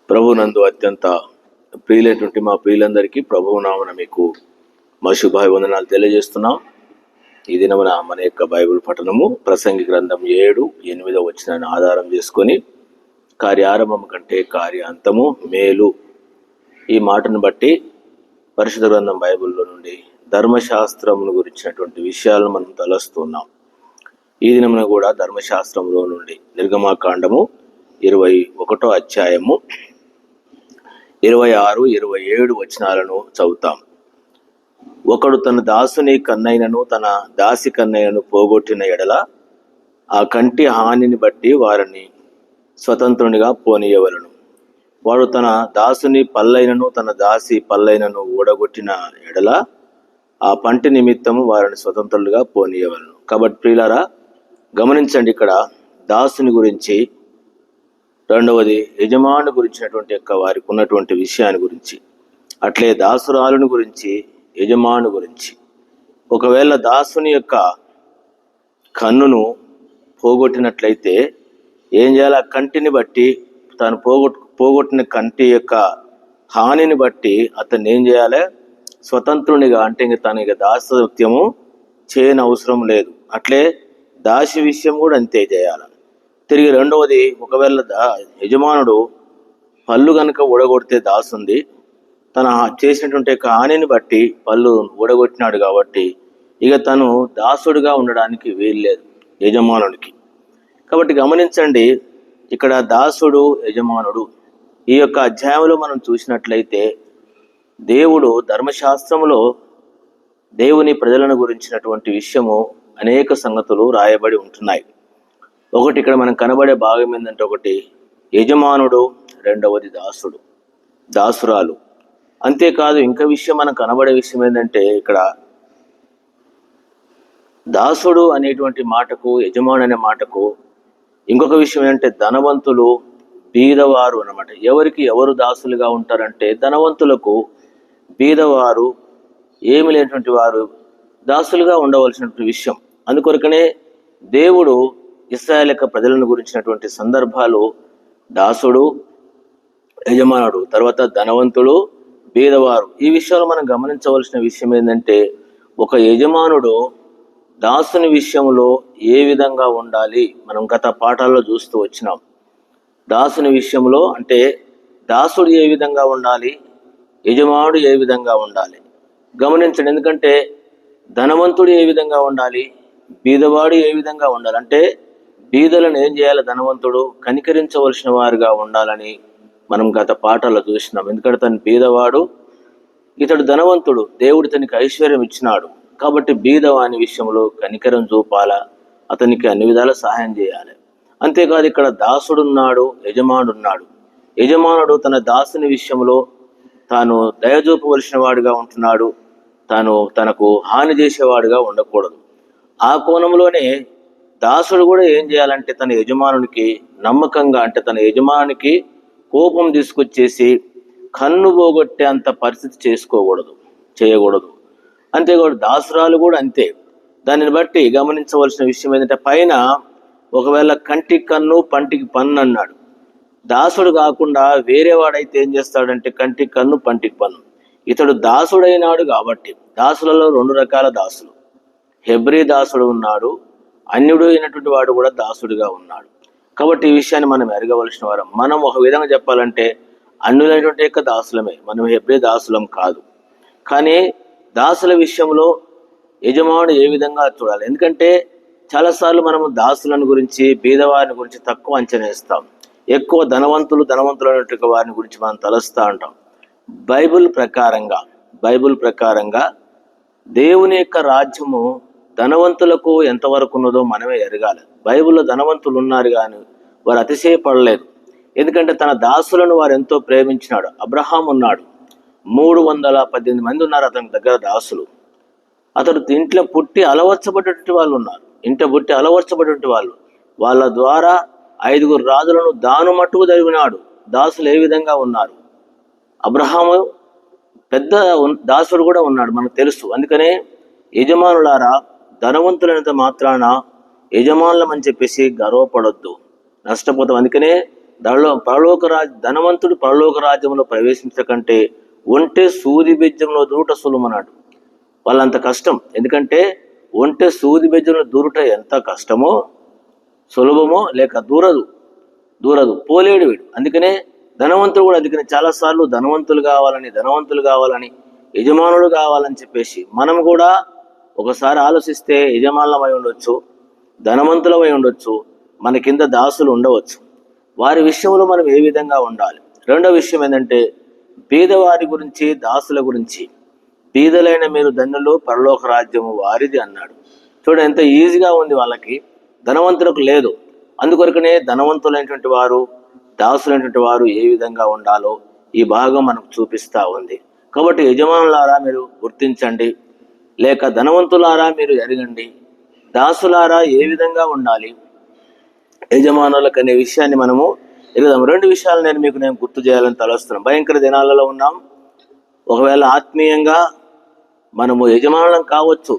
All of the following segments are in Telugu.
ప్రభునందు అత్యంత ప్రియులైనటువంటి మా ప్రియులందరికీ ప్రభువు నామన మీకు మా శుభాభివందనాలు తెలియజేస్తున్నాం. ఈ దినమున మన యొక్క బైబిల్ పఠనము ప్రసంగి గ్రంథం 7:8 వచనాన్ని ఆధారం చేసుకొని కార్యారంభము కంటే కార్యాంతము మేలు, ఈ మాటను బట్టి పరిశుద్ధ గ్రంథం బైబిల్లో నుండి ధర్మశాస్త్రమును గురించినటువంటి విషయాలను మనం తలస్తున్నాం. ఈ దినమున కూడా ధర్మశాస్త్రంలో నుండి నిర్గమాకాండము 21వ అధ్యాయము 26, 27 వచనాలను చదువుతాం. ఒకడు తన దాసుని కన్నైనను తన దాసి కన్నైనను పోగొట్టిన ఎడల ఆ కంటి హానిని బట్టి వారిని స్వతంత్రునిగా పోనీయవలను. వాడు తన దాసుని పల్లైనను తన దాసి పల్లైనను ఊడగొట్టిన ఎడల ఆ పంటి నిమిత్తము వారిని స్వతంత్రులుగా పోనీయవలను. కాబట్టి ప్రియులారా, గమనించండి, ఇక్కడ దాసుని గురించి, రెండవది యజమాని గురించినటువంటి యొక్క వారికి ఉన్నటువంటి విషయాన్ని గురించి, అట్లే దాసురాలుని గురించి, యజమాని గురించి. ఒకవేళ దాసుని యొక్క కన్నును పోగొట్టినట్లయితే ఏం చేయాలి? ఆ కంటిని బట్టి, తాను పోగొట్టిన కంటి యొక్క హానిని బట్టి అతన్ని ఏం చేయాలి? స్వతంత్రునిగా, అంటే ఇంక తనకి దాసత్వము చేయని అవసరం లేదు. అట్లే దాసి విషయం కూడా అంతే చేయాలి. తిరిగి రెండవది, ఒకవేళ యజమానుడు పళ్ళు కనుక ఊడగొడితే దాసుంది, తన చేసినటువంటి హానిని బట్టి పళ్ళు ఊడగొట్టినాడు కాబట్టి ఇక తను దాసుడిగా ఉండడానికి వీల్లేదు యజమానుడికి. కాబట్టి గమనించండి, ఇక్కడ దాసుడు, యజమానుడు, ఈ యొక్క అధ్యాయంలో మనం చూసినట్లయితే దేవుడు ధర్మశాస్త్రంలో దేవుని ప్రజలను గురించినటువంటి విషయము అనేక సంగతులు రాయబడి ఉంటున్నాయి. ఒకటి ఇక్కడ మనం కనబడే భాగం ఏంటంటే, ఒకటి యజమానుడు, రెండవది దాసుడు, దాసురాలు. అంతేకాదు ఇంకా విషయం మనకు కనబడే విషయం ఏంటంటే, ఇక్కడ దాసుడు అనేటువంటి మాటకు, యజమాను అనే మాటకు ఇంకొక విషయం ఏంటంటే ధనవంతులు, బీదవారు అన్నమాట. ఎవరికి ఎవరు దాసులుగా ఉంటారంటే ధనవంతులకు, బీదవారు, ఏమి లేనటువంటి వారు దాసులుగా ఉండవలసినటువంటి విషయం. అందుకొరకనే దేవుడు ఇశ్రాయేలు యొక్క ప్రజలను గురించినటువంటి సందర్భాలు దాసుడు, యజమానుడు, తర్వాత ధనవంతుడు, బీదవారు. ఈ విషయంలో మనం గమనించవలసిన విషయం ఏంటంటే, ఒక యజమానుడు దాసుని విషయంలో ఏ విధంగా ఉండాలి మనం గత పాఠాల్లో చూస్తూ వచ్చినాం. దాసుని విషయంలో అంటే దాసుడు ఏ విధంగా ఉండాలి, యజమానుడు ఏ విధంగా ఉండాలి గమనించండి. ఎందుకంటే ధనవంతుడు ఏ విధంగా ఉండాలి, బీదవాడు ఏ విధంగా ఉండాలి. అంటే బీదలను ఏం చేయాలి? ధనవంతుడు కనికరించవలసిన వారుగా ఉండాలని మనం గత పాఠాల్లో చూసినాం. ఎందుకంటే తను బీదవాడు, ఇతడు ధనవంతుడు, దేవుడు తనకి ఐశ్వర్యం ఇచ్చినాడు కాబట్టి బీదవాని విషయంలో కనికరం చూపాలా, అతనికి అన్ని విధాల సహాయం చేయాలి. అంతేకాదు ఇక్కడ దాసుడున్నాడు, యజమానుడున్నాడు. యజమానుడు తన దాసుని విషయంలో తాను దయచూపవలసిన వాడుగా ఉంటున్నాడు, తనకు హాని చేసేవాడుగా ఉండకూడదు. ఆ కోణంలోనే దాసుడు కూడా ఏం చేయాలంటే తన యజమానునికి నమ్మకంగా, అంటే తన యజమానికి కోపం తీసుకొచ్చేసి కన్ను పోగొట్టే అంత పరిస్థితి చేయకూడదు. అంతేకాదు దాసురాలు కూడా అంతే. దానిని బట్టి గమనించవలసిన విషయం ఏంటంటే, పైన ఒకవేళ కంటికి కన్ను పంటికి పన్ను అన్నాడు. దాసుడు కాకుండా వేరే వాడైతే ఏం చేస్తాడంటే కంటికి కన్ను పంటికి పన్ను. ఇతడు దాసుడైనాడు కాబట్టి, దాసులలో 2 రకాల దాసులు, హెబ్రీ దాసుడు ఉన్నాడు, అన్యుడు అయినటువంటి వాడు కూడా దాసుడిగా ఉన్నాడు. కాబట్టి ఈ విషయాన్ని మనం ఎరగవలసిన వారం. మనం ఒక విధంగా చెప్పాలంటే అన్యులైనటువంటి యొక్క దాసులమే, మనం హెబ్రీ దాసులం కాదు. కానీ దాసుల విషయంలో యజమానుడు ఏ విధంగా చూడాలి? ఎందుకంటే చాలాసార్లు మనము దాసులను గురించి, బీదవారిని గురించి తక్కువ అంచనా వేస్తాం. ఎక్కువ ధనవంతులైనటువంటి వారిని గురించి మనం తలస్తూ ఉంటాం. బైబిల్ ప్రకారంగా దేవుని యొక్క రాజ్యము ధనవంతులకు ఎంతవరకు ఉన్నదో మనమే ఎరగాలి. బైబిల్లో ధనవంతులు ఉన్నారు కానీ వారు అతిశయపడలేదు. ఎందుకంటే తన దాసులను వారు ఎంతో ప్రేమించినాడు. అబ్రహాం ఉన్నాడు, 318 మంది ఉన్నారు అతని దగ్గర దాసులు. అతడు ఇంట్లో పుట్టి అలవర్చబడేటువంటి వాళ్ళు ఉన్నారు, వాళ్ళ ద్వారా 5 రాజులను దాను మట్టుకు జరిగినాడు. దాసులు ఏ విధంగా ఉన్నారు? అబ్రహాము పెద్ద దాసుడు కూడా ఉన్నాడు, మనకు తెలుసు. అందుకనే యజమానులారా, ధనవంతులైనంత మాత్రాన యజమానులం అని చెప్పేసి గర్వపడొద్దు, నష్టపోతాం. అందుకనే ధనవంతుడు పరలోక రాజ్యంలో ప్రవేశించకంటే ఒంటె సూది బెజ్జంలో దూరుట సులుమన్నాడు. వాళ్ళంత కష్టం. ఎందుకంటే ఒంటె సూది బెజ్జంలో దూరుట ఎంత కష్టమో, సులభమో లేక దూరదు పోలేడు వీడు. అందుకనే ధనవంతుడు కూడా, అందుకనే చాలాసార్లు ధనవంతులు కావాలని యజమానులు కావాలని చెప్పేసి మనం కూడా ఒకసారి ఆలోచిస్తే యజమానులమై ఉండొచ్చు, ధనవంతులమై ఉండొచ్చు, మన కింద దాసులు ఉండవచ్చు. వారి విషయంలో మనం ఏ విధంగా ఉండాలి? రెండో విషయం ఏంటంటే బీదవారి గురించి, దాసుల గురించి. బీదలైన మీరు ధన్యులు, పరలోక రాజ్యము వారిది అన్నాడు. చూడండి ఎంత ఈజీగా ఉంది వాళ్ళకి, ధనవంతులకు లేదు. అందుకొరకనే ధనవంతులైనటువంటి వారు, దాసులైనటువంటి వారు ఏ విధంగా ఉండాలో ఈ భాగం మనకు చూపిస్తూ ఉంది. కాబట్టి యజమానులారా మీరు గుర్తించండి, లేక ధనవంతులారా మీరు ఎరగండి, దాసులారా ఏ విధంగా ఉండాలి యజమానులకు అనే విషయాన్ని మనము ఎరుగుదాం. రెండు విషయాలు నేను గుర్తు చేయాలని తలస్తున్నాను. భయంకర దినాలలో ఉన్నాం. ఒకవేళ ఆత్మీయంగా మనము యజమానులం కావచ్చు,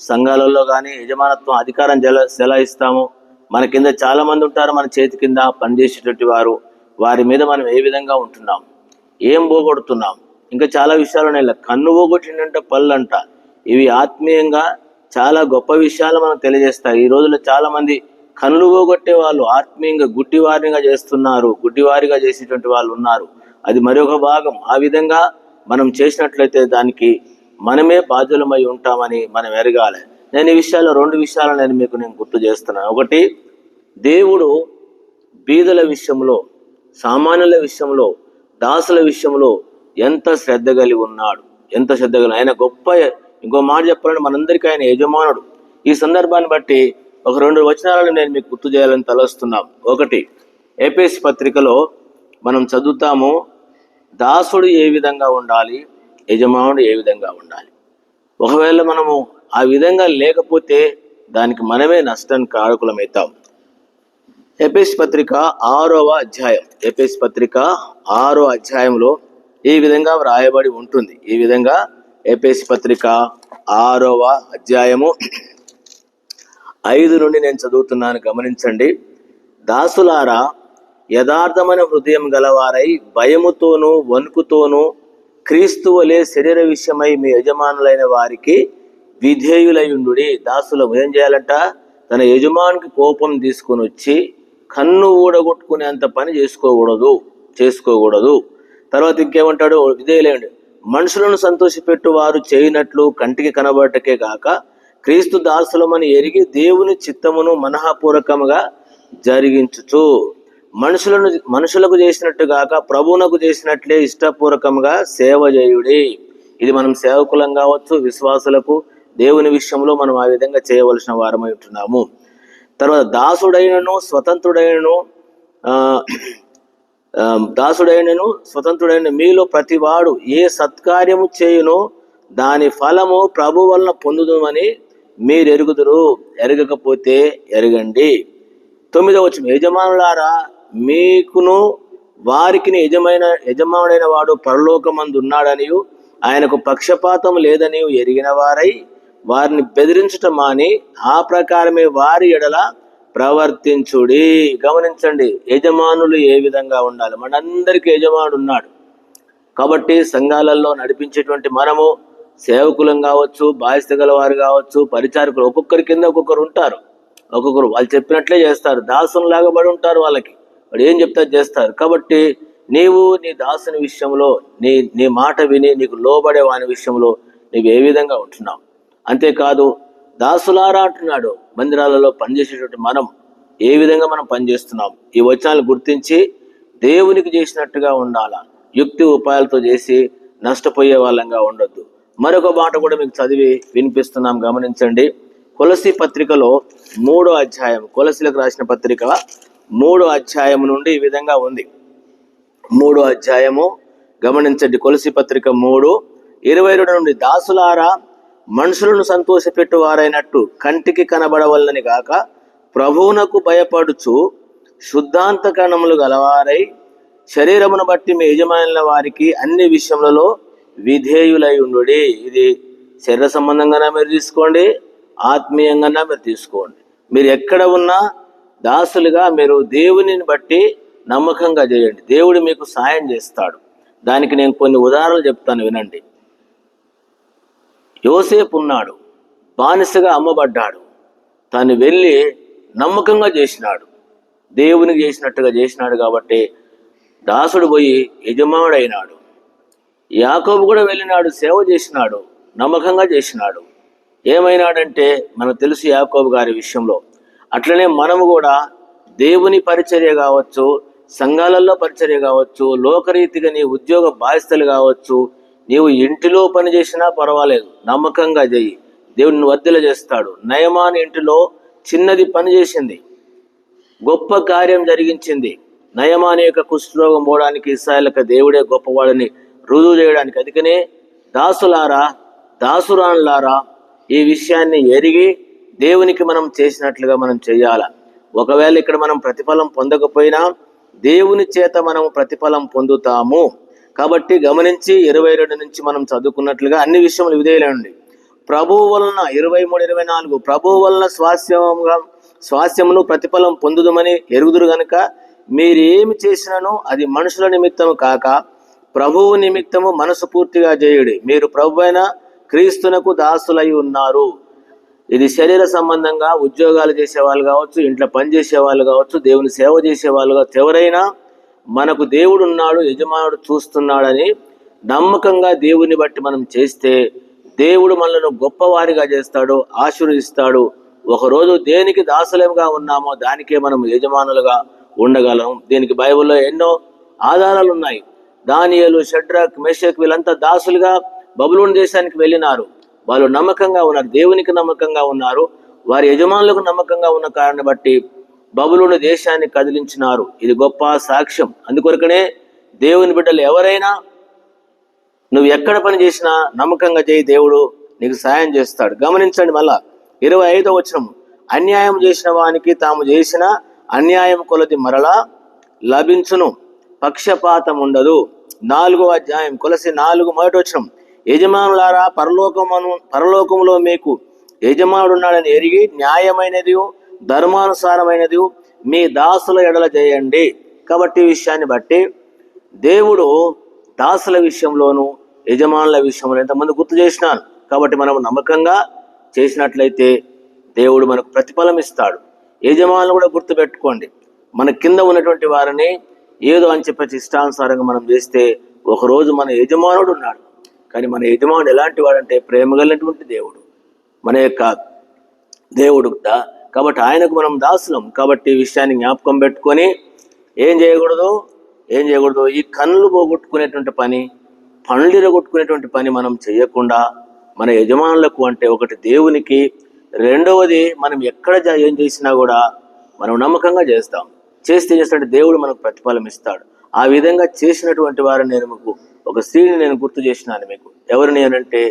సంఘాలలో కానీ యజమానత్వం అధికారం చెలాయిస్తాము. మన కింద చాలా మంది ఉంటారు, మన చేతి కింద పనిచేసేటటువంటి వారు. వారి మీద మనం ఏ విధంగా ఉంటున్నాం, ఏం పోగొడుతున్నాం, ఇంకా చాలా విషయాలు ఉన్నాయి. కన్ను పోగొట్టిందంటే పళ్ళు అంట. ఇవి ఆత్మీయంగా చాలా గొప్ప విషయాలు మనం తెలియజేస్తాయి. ఈ రోజుల్లో చాలా మంది కన్నులు పోగొట్టే వాళ్ళు ఆత్మీయంగా గుడ్డివారిగా చేసేటువంటి వాళ్ళు ఉన్నారు. అది మరొక భాగం. ఆ విధంగా మనం చేసినట్లయితే దానికి మనమే బాధ్యులమై ఉంటామని మనం ఎరగాలి. నేను ఈ విషయాల్లో రెండు విషయాలు నేను గుర్తు చేస్తున్నాను. ఒకటి, దేవుడు బీదల విషయంలో, సామాన్యుల విషయంలో, దాసుల విషయంలో ఎంత శ్రద్ధ కలిగి ఉన్నాడు, ఆయన గొప్ప. ఇంకో మాట చెప్పాలంటే మనందరికీ ఆయన యజమానుడు. ఈ సందర్భాన్ని బట్టి ఒక రెండు వచనాలను నేను మీకు గుర్తు చేయాలని తలస్తున్నాం. ఒకటి, ఎఫెసీ పత్రికలో మనం చదువుతాము, దాసుడు ఏ విధంగా ఉండాలి, యజమానుడు ఏ విధంగా ఉండాలి. ఒకవేళ మనము ఆ విధంగా లేకపోతే దానికి మనమే నష్టానికి కారకులమవుతాం. ఎఫెసీ పత్రిక 6వ అధ్యాయం, ఎఫెసీ పత్రిక 6వ అధ్యాయంలో ఈ విధంగా వ్రాయబడి ఉంటుంది. ఈ విధంగా ఎఫెసీ పత్రిక 6వ అధ్యాయము 5 నుండి నేను చదువుతున్నాను, గమనించండి. దాసులారా, యథార్థమైన హృదయం గలవారై భయముతోనూ వణుకుతోనూ క్రీస్తు వలె శరీర విషయమై మీ యజమానులైన వారికి విధేయులయుండుడి. దాసులు ఏం చేయాలంట? తన యజమానికి కోపం తీసుకొని వచ్చి కన్ను ఊడగొట్టుకునేంత పని చేసుకోకూడదు. తర్వాత ఇంకేమంటాడు? విధేయులయండి. మనుషులను సంతోషపెట్టు వారు చేయనట్లు కంటికి కనబడటకే కాక క్రీస్తు దాసులమని ఎరిగి దేవుని చిత్తమును మనఃపూర్వకముగా జరిగించుచు మనుషులకు చేసినట్టు గాక ప్రభువునకు చేసినట్లే ఇష్టపూర్వకంగా సేవ చేయుడి. ఇది మనం సేవకులం కావచ్చు, విశ్వాసులకు దేవుని విషయంలో మనం ఆ విధంగా చేయవలసిన వారమై ఉంటున్నాము. తర్వాత దాసుడైనను స్వతంత్రుడైన మీలో ప్రతివాడు ఏ సత్కార్యము చేయునో దాని ఫలము ప్రభు వలన పొందుదుమని మీరు ఎరుగుదురు, ఎరగకపోతే ఎరగండి. 9వ వచనం, యజమానులారా, మీకును వారికి యజమానుడైన వాడు పరలోకమందు ఉన్నాడనియు ఆయనకు పక్షపాతం లేదని ఎరిగిన వారై వారిని బెదిరించటం మాని ఆ ప్రకారమే వారి ఎడల ప్రవర్తించుడి. గమనించండి, యజమానులు ఏ విధంగా ఉండాలి. మనందరికీ యజమానుడు ఉన్నాడు. కాబట్టి సంఘాలలో నడిపించేటువంటి మనము సేవకులం కావచ్చు, బాధ్యత గల వారు కావచ్చు, పరిచారకులు, ఒక్కొక్కరి కింద ఒక్కొక్కరు ఉంటారు. ఒక్కొక్కరు వాళ్ళు చెప్పినట్లే చేస్తారు, దాసునిలాగా పడి ఉంటారు. వాళ్ళకి వాడు ఏం చెప్తా చేస్తారు. కాబట్టి నీవు నీ దాసుని విషయంలో, నీ మాట విని నీకు లోబడే వాని విషయంలో నీవు ఏ విధంగా ఉంటున్నావు. అంతేకాదు, దాసులారా అంటున్నాడు. మందిరాలలో పనిచేసేటువంటి మనం ఏ విధంగా మనం పనిచేస్తున్నాం, ఈ వచనాలు గుర్తించి దేవునికి చేసినట్టుగా ఉండాలా. యుక్తి ఉపాయాలతో చేసి నష్టపోయే వాళ్ళంగా ఉండొద్దు. మరొక మాట కూడా మీకు చదివి వినిపిస్తున్నాం, గమనించండి. కొలసీ పత్రికలో 3వ అధ్యాయం, కొలసీలకు రాసిన పత్రిక 3వ అధ్యాయం నుండి ఈ విధంగా ఉంది. 3వ అధ్యాయము గమనించండి. కొలసీ పత్రిక 3:22 నుండి, దాసులారా, మనుషులను సంతోషపెట్టు వారైనట్టు కంటికి కనబడవలనని గాక ప్రభువునకు భయపడుచు శుద్ధాంతకరణములు గలవారై శరీరమును బట్టి మీ యజమానుల వారికి అన్ని విషయములలో విధేయులై ఉండుడి. ఇది శరీర సంబంధంగానే మీరు తీసుకోండి, ఆత్మీయంగా మీరు తీసుకోండి. మీరు ఎక్కడ ఉన్నా దాసులుగా మీరు దేవునిని బట్టి నమ్మకంగా చేయండి, దేవుడు మీకు సాయం చేస్తాడు. దానికి నేను కొన్ని ఉదాహరణలు చెప్తాను, వినండి. యోసేపు ఉన్నాడు, బానిసగా అమ్మబడ్డాడు. తను వెళ్ళి నమ్మకంగా చేసినాడు, దేవునికి చేసినట్టుగా చేసినాడు కాబట్టి దాసుడు పోయి యజమానుడైనాడు. యాకోబు కూడా వెళ్ళినాడు, సేవ చేసినాడు, నమ్మకంగా చేసినాడు. ఏమైనాడంటే మనకు తెలుసు యాకోబు గారి విషయంలో. అట్లనే మనము కూడా దేవుని పరిచర్య కావచ్చు, సంఘాలలో పరిచర్య కావచ్చు, లోకరీతిగా నీ ఉద్యోగ బాధ్యతలు కావచ్చు, నీవు ఇంటిలో పని చేసినా పర్వాలేదు, నమ్మకంగా చేయి, దేవుడిని వర్ధిల్ల చేస్తాడు. నయమాను ఇంటిలో చిన్నది పని చేసింది, గొప్ప కార్యం జరిగించింది. నయమాను యొక్క కుష్ఠరోగం పోవడానికి ఇశ్రాయేలుకు దేవుడే గొప్పవాడని రుజువు చేయడానికి. అందుకనే దాసులారా, దాసురాన్లారా, ఈ విషయాన్ని ఎరిగి దేవునికి మనం చేసినట్లుగా మనం చేయాల. ఒకవేళ ఇక్కడ మనం ప్రతిఫలం పొందకపోయినా దేవుని చేత మనం ప్రతిఫలం పొందుతాము. కాబట్టి గమనించి 22 నుంచి మనం చదువుకున్నట్లుగా అన్ని విషయములు విధేయులండి. ప్రభువు వలన 23, 24 ప్రభువు వలన స్వాస్యమును ప్రతిఫలం పొందుదమని ఎరుగుదురు గనుక మీరేమి చేసినను అది మనుషుల నిమిత్తము కాక ప్రభువు నిమిత్తము మనసు పూర్తిగా చేయుడి. మీరు ప్రభు అయిన క్రీస్తునకు దాసులై ఉన్నారు. ఇది శరీర సంబంధంగా ఉద్యోగాలు చేసేవాళ్ళు కావచ్చు, ఇంట్లో పని చేసేవాళ్ళు కావచ్చు, దేవుని సేవ చేసేవాళ్ళు కావచ్చు, ఎవరైనా మనకు దేవుడు ఉన్నాడు, యజమానుడు చూస్తున్నాడని నమ్మకంగా దేవుని బట్టి మనం చేస్తే దేవుడు మనల్ని గొప్పవారిగా చేస్తాడు, ఆశీర్వదిస్తాడు. ఒకరోజు దేనికి దాసులంగా ఉన్నామో దానికే మనం యజమానులుగా ఉండగలం. దీనికి బైబిల్లో ఎన్నో ఆధారాలు ఉన్నాయి. దానియేలు, షడ్రక్, మెషక్ వీళ్ళంతా దాసులుగా బబులోను దేశానికి వెళ్ళినారు. వాళ్ళు నమ్మకంగా ఉన్నారు, దేవునికి నమ్మకంగా ఉన్నారు, వారి యజమానులకు నమ్మకంగా ఉన్న కారణాన్ని బట్టి బబులోను దేశాన్ని కదిలించినారు. ఇది గొప్ప సాక్ష్యం. అందుకొరకనే దేవుని బిడ్డలు ఎవరైనా నువ్వు ఎక్కడ పని చేసినా నమ్మకంగా చేయి, దేవుడు నీకు సాయం చేస్తాడు. గమనించండి, మళ్ళా 25వ వచనం, అన్యాయం చేసిన వానికి తాము చేసిన అన్యాయం కొలది మరలా లభించును, పక్షపాతం ఉండదు. 4వ అధ్యాయం కొలసి 4 మొదటి వచనం, యజమానులారా, పరలోకములో మీకు యజమానుడు ఉన్నాడని ఎరిగి న్యాయమైనది ధర్మానుసారమైనది మీ దాసుల ఎడల చేయండి. కాబట్టి ఈ విషయాన్ని బట్టి దేవుడు దాసుల విషయంలోను యజమానుల విషయంలో ఎంతమంది గుర్తు చేసినాను. కాబట్టి మనం నమ్మకంగా చేసినట్లయితే దేవుడు మనకు ప్రతిఫలం ఇస్తాడు. యజమానులు కూడా గుర్తు పెట్టుకోండి, మన కింద ఉన్నటువంటి వారిని ఏదో అని చెప్పేసి ఇష్టానుసారంగా మనం చేస్తే ఒకరోజు మన యజమానుడు ఉన్నాడు. కానీ మన యజమానుడు ఎలాంటి వాడంటే ప్రేమ కలిగినటువంటి దేవుడు, మన యొక్క దేవుడు. కాబట్టి ఆయనకు మనం దాసులం. కాబట్టి ఈ విషయాన్ని జ్ఞాపకం పెట్టుకొని ఏం చేయకూడదు, ఈ కన్నులు పోగొట్టుకునేటువంటి పని, పనులు ఇరగొట్టుకునేటువంటి పని మనం చేయకుండా మన యజమానులకు, అంటే ఒకటి దేవునికి, రెండవది మనం ఎక్కడ ఏం చేసినా కూడా మనం నమ్మకంగా చేస్తాం. చేస్తే దేవుడు మనకు ప్రతిఫలం ఇస్తాడు. ఆ విధంగా చేసినటువంటి వారిని నేను మీకు ఒక స్త్రీని నేను గుర్తు చేసినాను మీకు. ఎవరిని అనంటే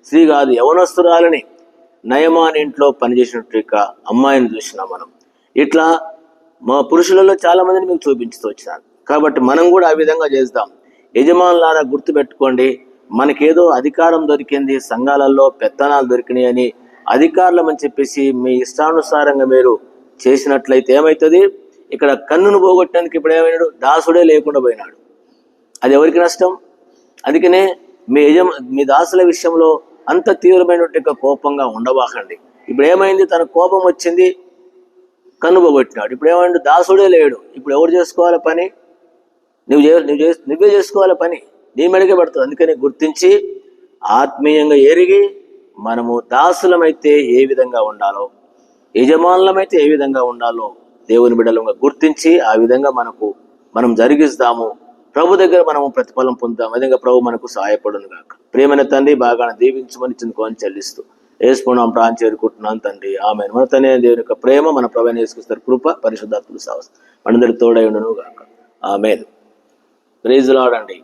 స్త్రీ కాదు, యవనస్తురాలని, నయమాన్ ఇంట్లో పనిచేసినట్టు అమ్మాయిని చూసినాం మనం. ఇట్లా మా పురుషులలో చాలా మందిని మీకు చూపించుతూ వచ్చినాను. కాబట్టి మనం కూడా ఆ విధంగా చేద్దాం. యజమానులారా గుర్తుపెట్టుకోండి, మనకేదో అధికారం దొరికింది, సంఘాలలో పెత్తనాలు దొరికినాయి అని అధికారులం అని చెప్పేసి మీ ఇష్టానుసారంగా మీరు చేసినట్లయితే ఏమవుతుంది? ఇక్కడ కన్నును పోగొట్టడానికి ఇప్పుడు ఏమైనాడు? దాసుడే లేకుండా పోయినాడు. అది ఎవరికి నష్టం? అందుకనే మీ దాసుల విషయంలో అంత తీవ్రమైనటువంటి కోపంగా ఉండబాకండి. ఇప్పుడు ఏమైంది? తన కోపం వచ్చింది, కన్ను పోగొట్టినాడు. ఇప్పుడు ఏమైంది? దాసుడే లేడు. ఇప్పుడు ఎవరు చేసుకోవాలి పని? నువ్వే చేసుకోవాలి పని, నీ మెడకే పడుతుంది. అందుకని గుర్తించి ఆత్మీయంగా ఎరిగి మనము దాసులమైతే ఏ విధంగా ఉండాలో, యజమానులమైతే ఏ విధంగా ఉండాలో దేవుని బిడ్డలుగా గుర్తించి ఆ విధంగా మనం జరిగిస్తాము. ప్రభు దగ్గర మనము ప్రతిఫలం పొందుతాం. విధంగా ప్రభు మనకు సహాయపడును గాక. ప్రియమైన తండ్రి, బాగా దీవించమని చిందుకోని చెల్లిస్తూ ఏసుకున్నాం ప్రాణం చేరుకుంటున్నాను తండ్రి, ఆమేన్. మన తండ్రి దేవుని యొక్క ప్రేమ, మన ప్రభువైన యేసుక్రీస్తు కృప, పరిశుద్ధాత్మల సహవాసం మనందరికి తోడై ఉండును గాక. ఆమేన్. ప్రైజ్ ది లార్డ్ అండి.